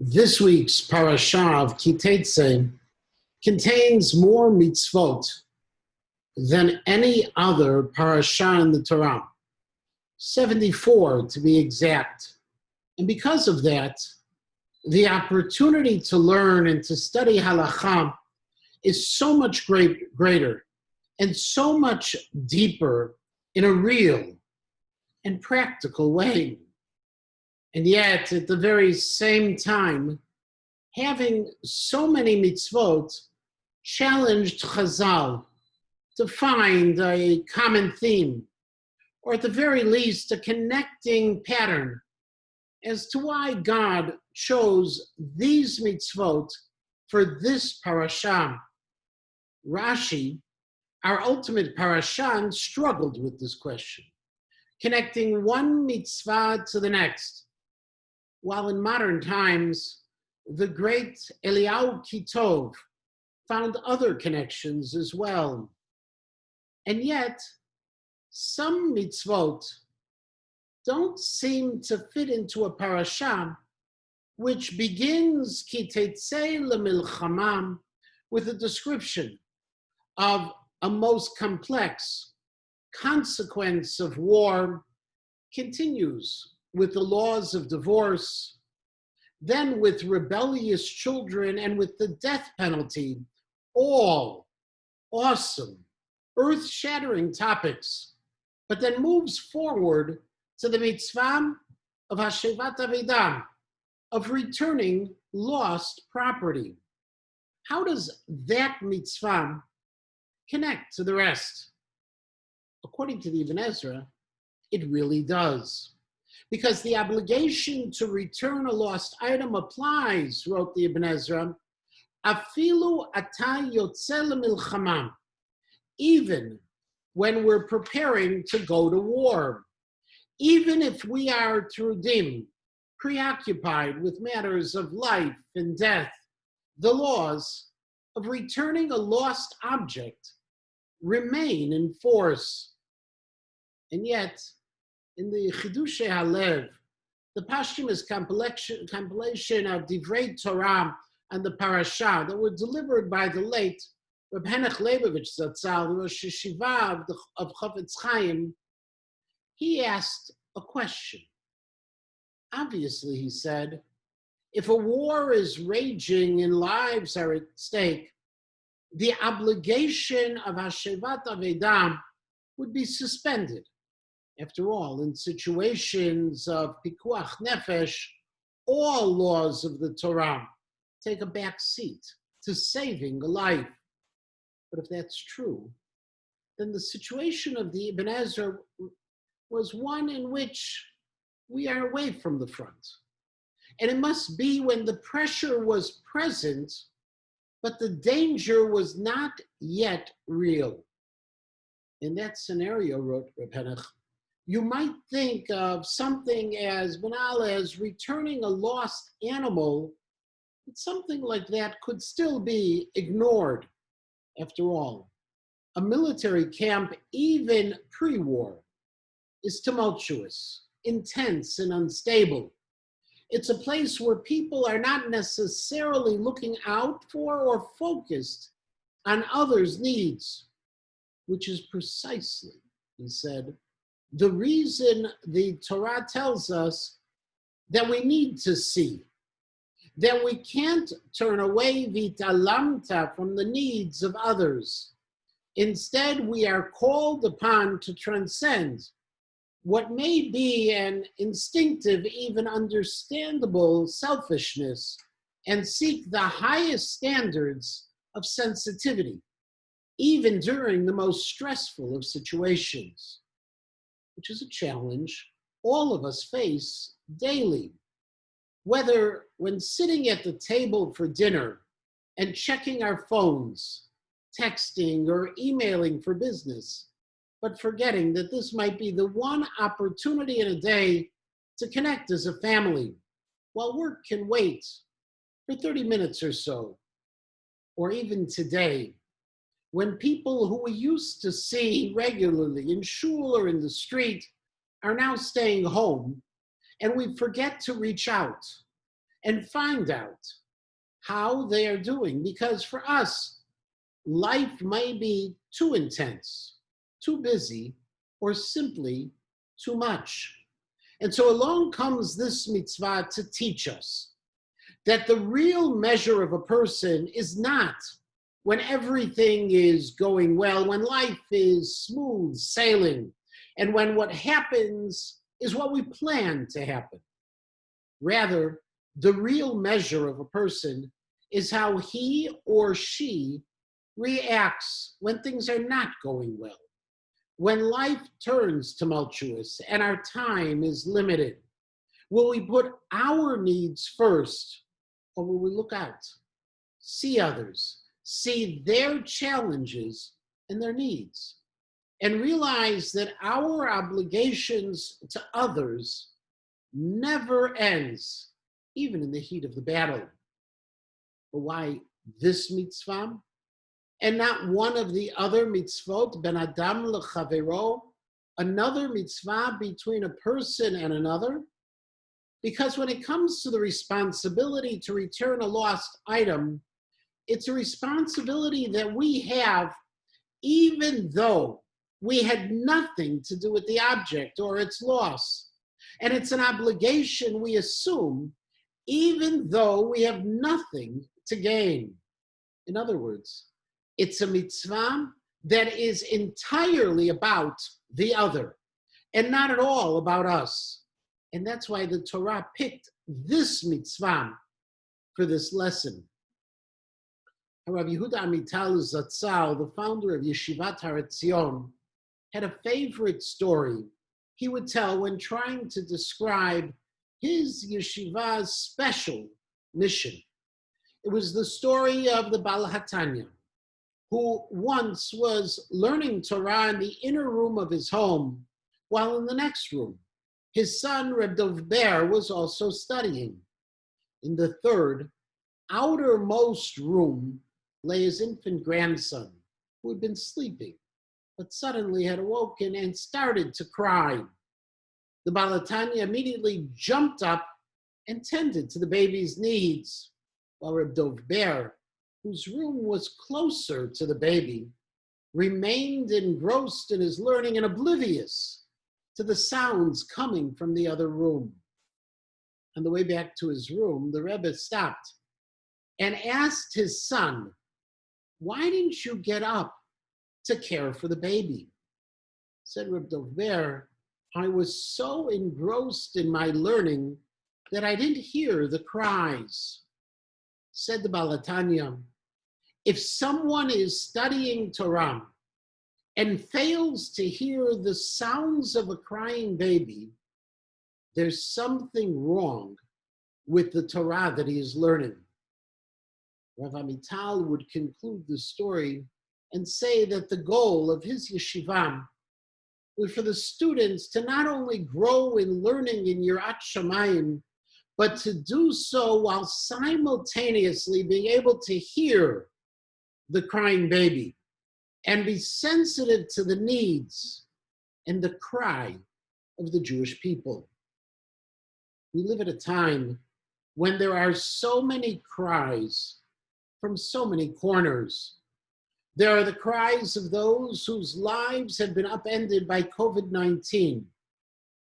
This week's parasha of Teitzei contains more mitzvot than any other parasha in the Torah, 74 to be exact. And because of that, the opportunity to learn and to study halakha is so much greater and so much deeper in a real and practical way. And yet, at the very same time, having so many mitzvot challenged Chazal to find a common theme, or at the very least, a connecting pattern as to why God chose these mitzvot for this parasha. Rashi, our ultimate parashan, struggled with this question, connecting one mitzvah to the next. While in modern times, the great Eliyahu Kitov found other connections as well. And yet, some mitzvot don't seem to fit into a parasha which begins Ki Teitzei lemilchama with a description of a most complex consequence of war, continues with the laws of divorce, then with rebellious children and with the death penalty, all awesome, earth-shattering topics, but then moves forward to the mitzvah of Hashevat Avedam, of returning lost property. How does that mitzvah connect to the rest? According to the Ibn Ezra, it really does. Because the obligation to return a lost item applies, wrote the Ibn Ezra, afilu ata yotze lemilchama, even when we're preparing to go to war. Even if we are trudim, preoccupied with matters of life and death, the laws of returning a lost object remain in force. And yet, in the Chiddushei Halev, the posthumous compilation of Divrei Torah and the parasha that were delivered by the late Rabbi Leibovich Zatzal, Rosh Yeshiva of Chofetz Chaim, he asked a question. Obviously, he said, if a war is raging and lives are at stake, the obligation of Hashevat Avedam would be suspended. After all, in situations of pikuach nefesh, all laws of the Torah take a back seat to saving a life. But if that's true, then the situation of the Ibn Ezra was one in which we are away from the front. And it must be when the pressure was present, but the danger was not yet real. In that scenario, wrote Reb Henech, you might think of something as banal as returning a lost animal, but something like that could still be ignored. After all, a military camp, even pre-war, is tumultuous, intense, and unstable. It's a place where people are not necessarily looking out for or focused on others' needs, which is precisely, he said, the reason the Torah tells us that we need to see, that we can't turn away vitalamta from the needs of others. Instead, we are called upon to transcend what may be an instinctive, even understandable selfishness and seek the highest standards of sensitivity, even during the most stressful of situations, which is a challenge all of us face daily. Whether when sitting at the table for dinner and checking our phones, texting or emailing for business, but forgetting that this might be the one opportunity in a day to connect as a family, while work can wait for 30 minutes or so. Or even today, when people who we used to see regularly in shul or in the street are now staying home, and we forget to reach out and find out how they are doing. Because for us, life may be too intense, too busy, or simply too much. And so along comes this mitzvah to teach us that the real measure of a person is not when everything is going well, when life is smooth sailing, and when what happens is what we plan to happen. Rather, the real measure of a person is how he or she reacts when things are not going well, when life turns tumultuous and our time is limited. Will we put our needs first, or will we look out, see others, see their challenges and their needs, and realize that our obligations to others never ends, even in the heat of the battle? But why this mitzvah and not one of the other mitzvot, ben adam lechavero, another mitzvah between a person and another? Because when it comes to the responsibility to return a lost item, it's a responsibility that we have even though we had nothing to do with the object or its loss. And it's an obligation we assume even though we have nothing to gain. In other words, it's a mitzvah that is entirely about the other and not at all about us. And that's why the Torah picked this mitzvah for this lesson. Rabbi Yehuda Amital Zatzal, the founder of Yeshivat Har Etzion, had a favorite story he would tell when trying to describe his yeshiva's special mission. It was the story of the Baal HaTanya, who once was learning Torah in the inner room of his home, while in the next room, his son, Reb Dov Ber, was also studying. In the third, outermost room lay his infant grandson, who had been sleeping, but suddenly had awoken and started to cry. The Baal HaTanya immediately jumped up and tended to the baby's needs, while Reb Dov Ber, whose room was closer to the baby, remained engrossed in his learning and oblivious to the sounds coming from the other room. On the way back to his room, the Rebbe stopped and asked his son, "Why didn't you get up to care for the baby?" Said Reb Dov Ber, "I was so engrossed in my learning that I didn't hear the cries." Said the Baal HaTanya, "If someone is studying Torah and fails to hear the sounds of a crying baby, there's something wrong with the Torah that he is learning." Rav Amital would conclude the story and say that the goal of his yeshiva was for the students to not only grow in learning in Yirat Shamayim, but to do so while simultaneously being able to hear the crying baby and be sensitive to the needs and the cry of the Jewish people. We live at a time when there are so many cries from so many corners. There are the cries of those whose lives have been upended by COVID-19,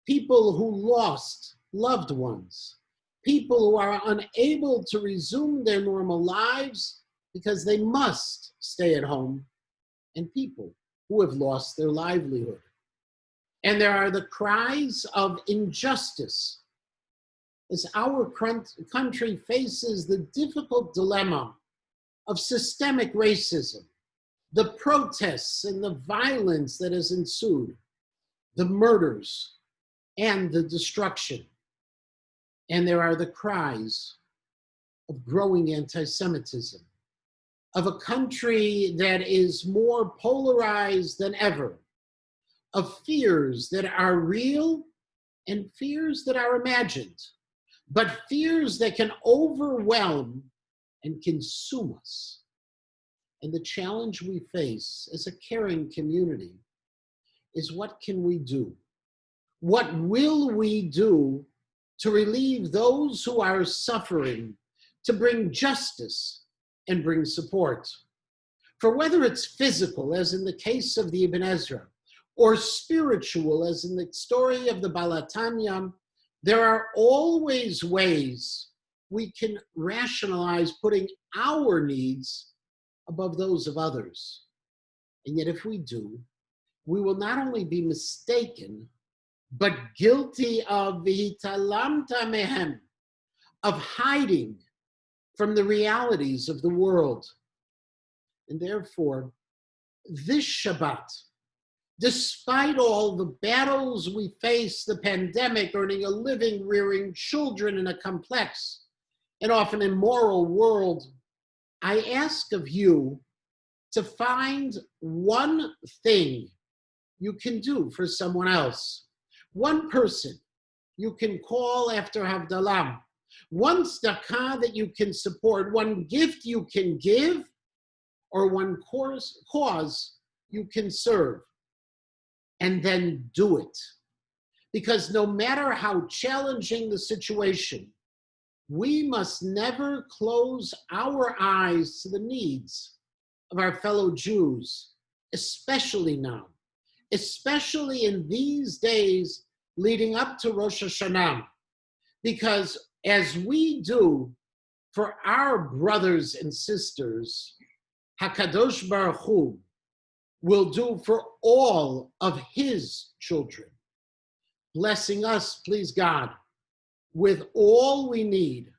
people who lost loved ones, people who are unable to resume their normal lives because they must stay at home, and people who have lost their livelihood. And there are the cries of injustice as our country faces the difficult dilemma of systemic racism, the protests and the violence that has ensued, the murders and the destruction. And there are the cries of growing anti-Semitism, of a country that is more polarized than ever, of fears that are real and fears that are imagined, but fears that can overwhelm and consume us. And the challenge we face as a caring community is, what can we do? What will we do to relieve those who are suffering, to bring justice and bring support. For whether it's physical, as in the case of the Ibn Ezra, or spiritual, as in the story of the Balatanya, there are always ways we can rationalize putting our needs above those of others. And yet if we do, we will not only be mistaken, but guilty of v'hitalamta mehem, of hiding from the realities of the world. And therefore, this Shabbat, despite all the battles we face, the pandemic, earning a living, rearing children in a complex and often immoral world, I ask of you to find one thing you can do for someone else. One person you can call after Havdalah. One tzedakah that you can support. One gift you can give, or one cause you can serve. And then do it. Because no matter how challenging the situation, we must never close our eyes to the needs of our fellow Jews, especially now, especially in these days leading up to Rosh Hashanah. Because as we do for our brothers and sisters, HaKadosh Baruch Hu will do for all of his children, blessing us, please God, with all we need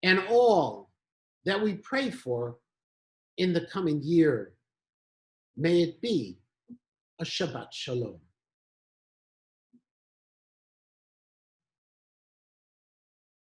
and all that we pray for in the coming year. May it be a Shabbat Shalom.